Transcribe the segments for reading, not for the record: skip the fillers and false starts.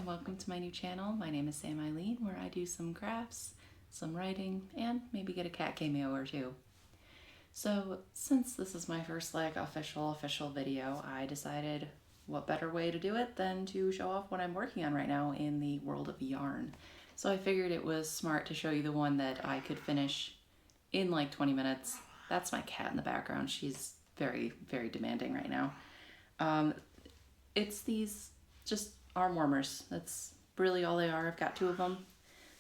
welcome to my new channel. My name is Sam Eileen, where I do some crafts, some writing, and maybe get a cat cameo or two. So since this is my first official video, I decided what better way to do it than to show off what I'm working on right now in the world of yarn. So I figured it was smart to show you the one that I could finish in like 20 minutes. That's my cat in the background. She's very, very demanding right now. It's these just arm warmers. That's really all they are. I've got 2 of them.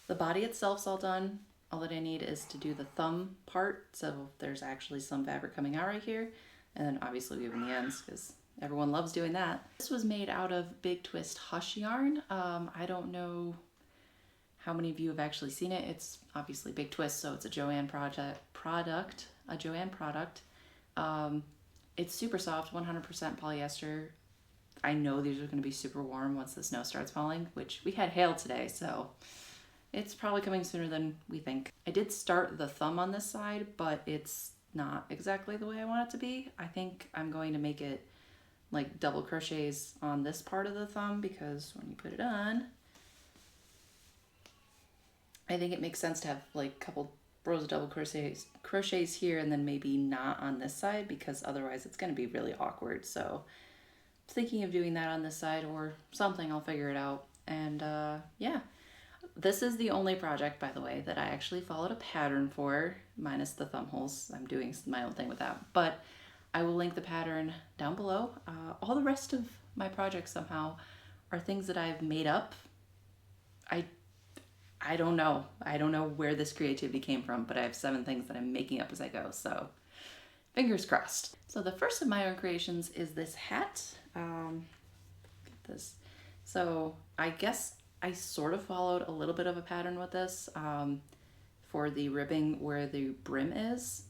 The body itself's all done. All that I need is to do the thumb part, so there's actually some fabric coming out right here, and then obviously weaving the ends because everyone loves doing that. This was made out of Big Twist Hush yarn. I don't know how many of you have actually seen it. It's obviously Big Twist, so it's a Joann product. It's super soft, 100% polyester. I know these are going to be super warm once the snow starts falling, which we had hail today, so it's probably coming sooner than we think. I did start the thumb on this side, but it's not exactly the way I want it to be. I think I'm going to make it like double crochets on this part of the thumb, because when you put it on, I think it makes sense to have like a couple rows of double crochets here and then maybe not on this side, because otherwise it's going to be really awkward. So thinking of doing that on this side or something. I'll figure it out. And yeah, this is the only project, by the way, that I actually followed a pattern for, minus the thumb holes. I'm doing my own thing with that, but I will link the pattern down below. All the rest of my projects somehow are things that I've made up. I don't know. I don't know where this creativity came from, but I have 7 things that I'm making up as I go, so fingers crossed. So the first of my own creations is this hat. So I guess I sort of followed a little bit of a pattern with this for the ribbing where the brim is,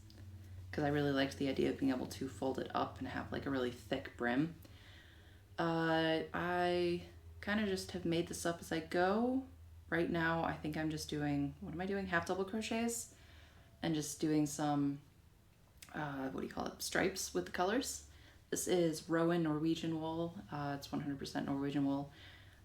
because I really liked the idea of being able to fold it up and have like a really thick brim. I kind of just have made this up as I go. Right now I think I'm just doing, what am I doing? Half double crochets and just doing some stripes with the colors. This is Rowan Norwegian wool. It's 100% Norwegian wool.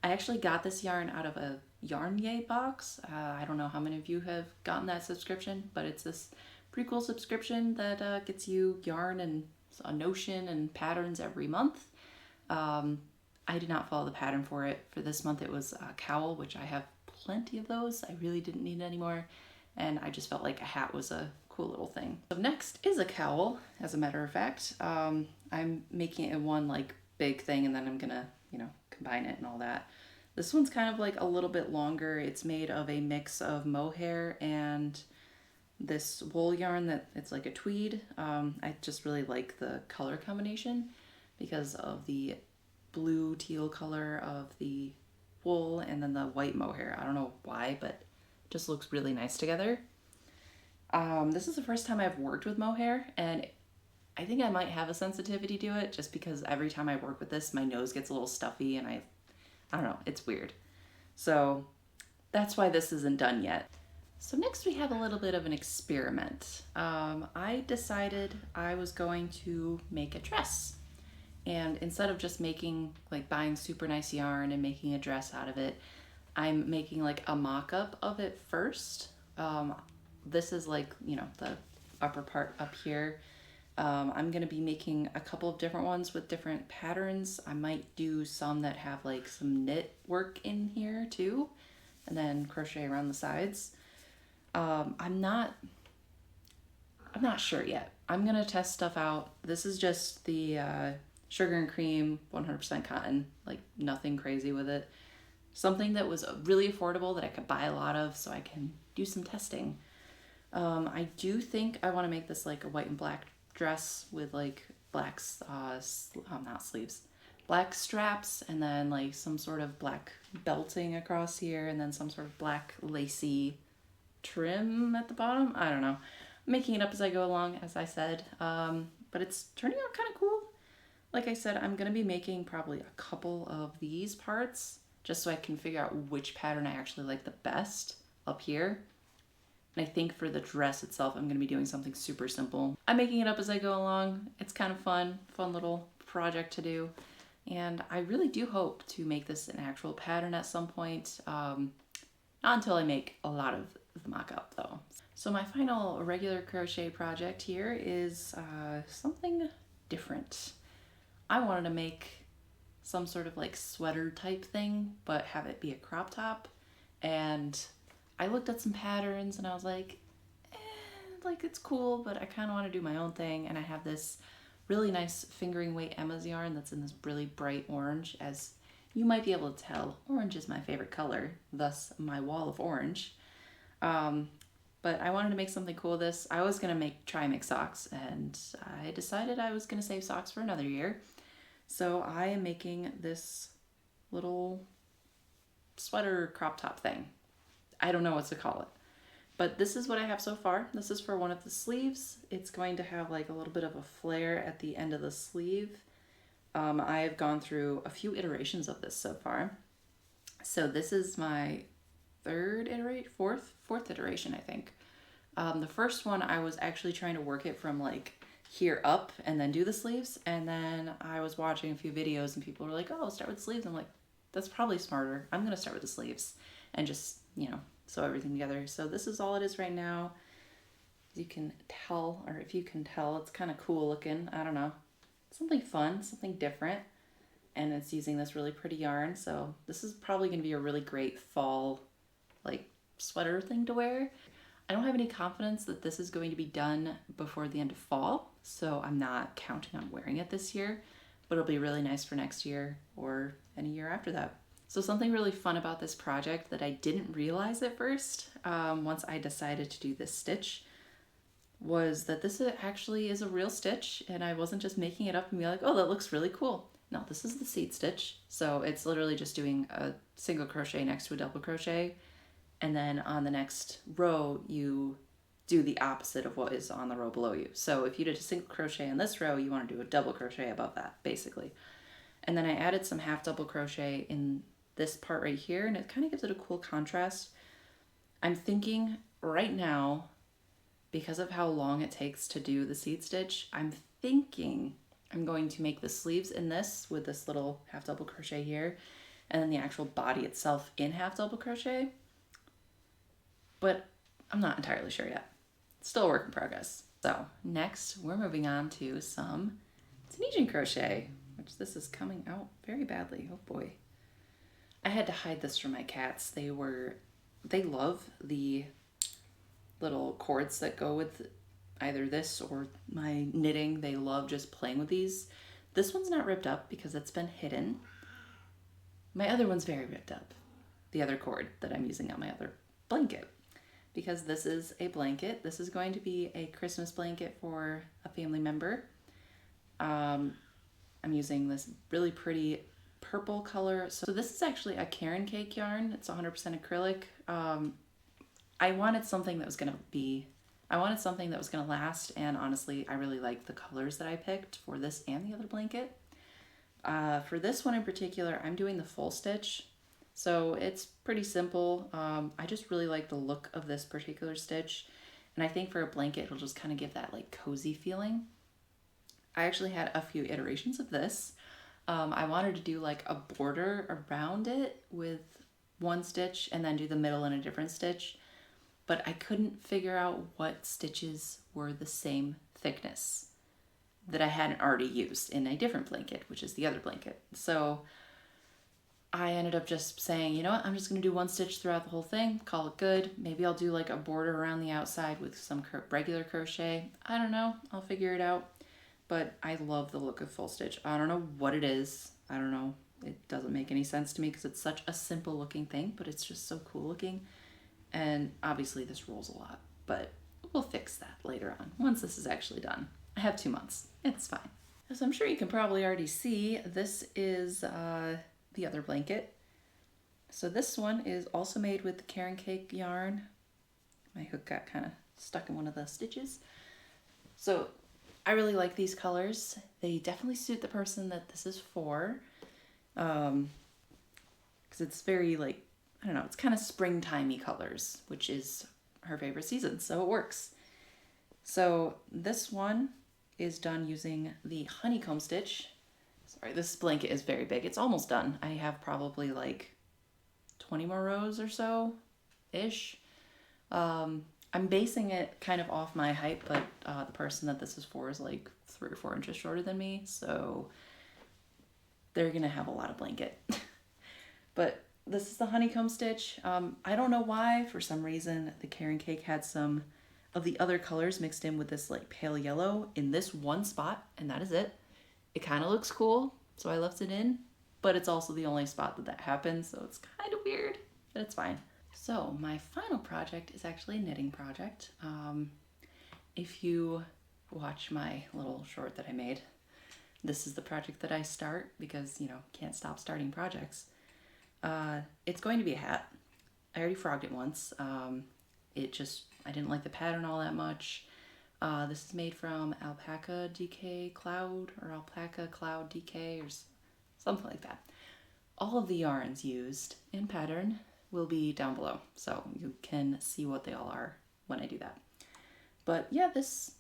I actually got this yarn out of a Yarn Yay box. I don't know how many of you have gotten that subscription, but it's this pretty cool subscription that gets you yarn and a notion and patterns every month. I did not follow the pattern for it. For this month it was a Cowl, which I have plenty of those. I really didn't need any more, and I just felt like a hat was a cool little thing. So next is a cowl, as a matter of fact. I'm making it in one like big thing, and then I'm gonna, combine it and all that. This one's kind of like a little bit longer. It's made of a mix of mohair and this wool yarn that it's like a tweed. I just really like the color combination because of the blue teal color of the wool and then the white mohair. I don't know why, but it just looks really nice together. This is the first time I've worked with mohair, and I think I might have a sensitivity to it just because every time I work with this, my nose gets a little stuffy and I don't know, it's weird. So that's why this isn't done yet. So next we have a little bit of an experiment. I decided I was going to make a dress. And instead of just buying super nice yarn and making a dress out of it, I'm making like a mock-up of it first. This is like, the upper part up here. I'm gonna be making a couple of different ones with different patterns. I might do some that have like some knit work in here too, and then crochet around the sides. I'm not sure yet. I'm gonna test stuff out. This is just the sugar and cream, 100% cotton, like nothing crazy with it. Something that was really affordable that I could buy a lot of so I can do some testing. I do think I want to make this like a white and black dress with like black, not sleeves, black straps, and then like some sort of black belting across here, and then some sort of black lacy trim at the bottom. I don't know. I'm making it up as I go along, as I said, but it's turning out kind of cool. Like I said, I'm going to be making probably a couple of these parts just so I can figure out which pattern I actually like the best up here. And I think for the dress itself, I'm going to be doing something super simple. I'm making it up as I go along. It's kind of fun little project to do. And I really do hope to make this an actual pattern at some point. Not until I make a lot of the mock-up though. So my final regular crochet project here is something different. I wanted to make some sort of like sweater type thing, but have it be a crop top. And I looked at some patterns and I was like, like it's cool, but I kind of want to do my own thing. And I have this really nice fingering weight Emma's yarn that's in this really bright orange. As you might be able to tell, orange is my favorite color, thus my wall of orange. But I wanted to make something cool with this. I was gonna try and make socks, and I decided I was gonna save socks for another year. So I am making this little sweater crop top thing. I don't know what to call it. But this is what I have so far. This is for one of the sleeves. It's going to have like a little bit of a flare at the end of the sleeve. I have gone through a few iterations of this so far. So this is my fourth iteration, I think. The first one I was actually trying to work it from like here up and then do the sleeves. And then I was watching a few videos and people were like, oh, start with sleeves. I'm like, that's probably smarter. I'm gonna start with the sleeves and just, you know, sew everything together. So this is all it is right now. As you can tell, or if you can tell, it's kind of cool looking. I don't know. Something fun, something different. And it's using this really pretty yarn. So this is probably gonna be a really great fall like sweater thing to wear. I don't have any confidence that this is going to be done before the end of fall, so I'm not counting on wearing it this year, but it'll be really nice for next year or any year after that. So something really fun about this project that I didn't realize at first, once I decided to do this stitch, was that this actually is a real stitch, and I wasn't just making it up and be like, oh, that looks really cool. No, this is the seed stitch. So it's literally just doing a single crochet next to a double crochet. And then on the next row, you do the opposite of what is on the row below you. So if you did a single crochet in this row, you want to do a double crochet above that, basically. And then I added some half double crochet in this part right here, and it kind of gives it a cool contrast. I'm thinking right now, because of how long it takes to do the seed stitch, I'm thinking I'm going to make the sleeves in this with this little half double crochet here, and then the actual body itself in half double crochet. But I'm not entirely sure yet. It's still a work in progress. So next we're moving on to some Tunisian crochet, which this is coming out very badly. Oh boy. I had to hide this from my cats. They love the little cords that go with either this or my knitting. They love just playing with these. This one's not ripped up because it's been hidden. My other one's very ripped up. The other cord that I'm using on my other blanket. Because this is a blanket. This is going to be a Christmas blanket for a family member. I'm using this really pretty purple color. So this is actually a Caron cake yarn. It's 100% acrylic. I wanted something that was gonna last, and honestly, I really like the colors that I picked for this and the other blanket. For this one in particular, I'm doing the full stitch. So it's pretty simple. I just really like the look of this particular stitch. And I think for a blanket, it'll just kind of give that like cozy feeling. I actually had a few iterations of this. I wanted to do like a border around it with one stitch and then do the middle in a different stitch. But I couldn't figure out what stitches were the same thickness that I hadn't already used in a different blanket, which is the other blanket. So I ended up just saying, you know what, I'm just going to do one stitch throughout the whole thing, call it good. Maybe I'll do like a border around the outside with some regular crochet. I don't know. I'll figure it out. But I love the look of full stitch. I don't know what it is. I don't know. It doesn't make any sense to me because it's such a simple looking thing, but it's just so cool looking. And obviously this rolls a lot, but we'll fix that later on once this is actually done. I have 2 months. It's fine. As I'm sure you can probably already see, this is the other blanket. So this one is also made with the Caron cake yarn. My hook got kind of stuck in one of the stitches. So I really like these colors. They definitely suit the person that this is for. Because it's very like, I don't know, it's kind of springtimey colors, which is her favorite season, so it works. So this one is done using the Honeycomb stitch. Sorry, this blanket is very big. It's almost done. I have probably like 20 more rows or so-ish. I'm basing it kind of off my height, but the person that this is for is like 3 or 4 inches shorter than me, so they're gonna have a lot of blanket. But this is the honeycomb stitch. I don't know why, for some reason, the Caron cake had some of the other colors mixed in with this like pale yellow in this one spot, and that is it. It kind of looks cool, so I left it in, but it's also the only spot that happens, so it's kind of weird, but it's fine. So my final project is actually a knitting project. If you watch my little short that I made, this is the project that I start because, you know, can't stop starting projects. It's going to be a hat. I already frogged it once. I didn't like the pattern all that much. This is made from Alpaca DK Cloud or Alpaca Cloud DK or something like that. All of the yarns used in pattern will be down below, so you can see what they all are when I do that. But yeah, this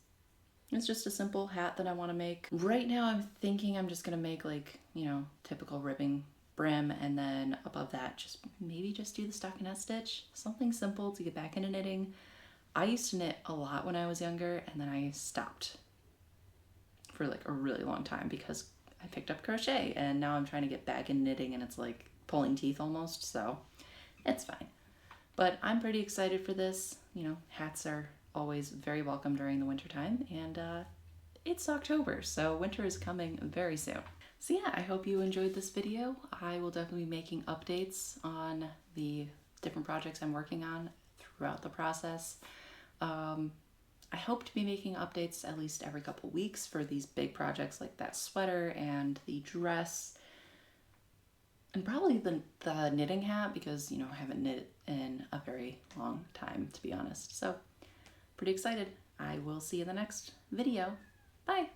is just a simple hat that I want to make. Right now I'm thinking I'm just gonna make like, you know, typical ribbing brim, and then above that maybe just do the stockinette stitch. Something simple to get back into knitting. I used to knit a lot when I was younger, and then I stopped for like a really long time because I picked up crochet, and now I'm trying to get back in knitting, and it's like pulling teeth almost, so it's fine. But I'm pretty excited for this. You know, hats are always very welcome during the winter time, and it's October, so winter is coming very soon. So yeah, I hope you enjoyed this video. I will definitely be making updates on the different projects I'm working on throughout the process. I hope to be making updates at least every couple weeks for these big projects like that sweater and the dress, and probably the knitting hat because, you know, I haven't knit in a very long time, to be honest. So pretty excited. I will see you in the next video. Bye.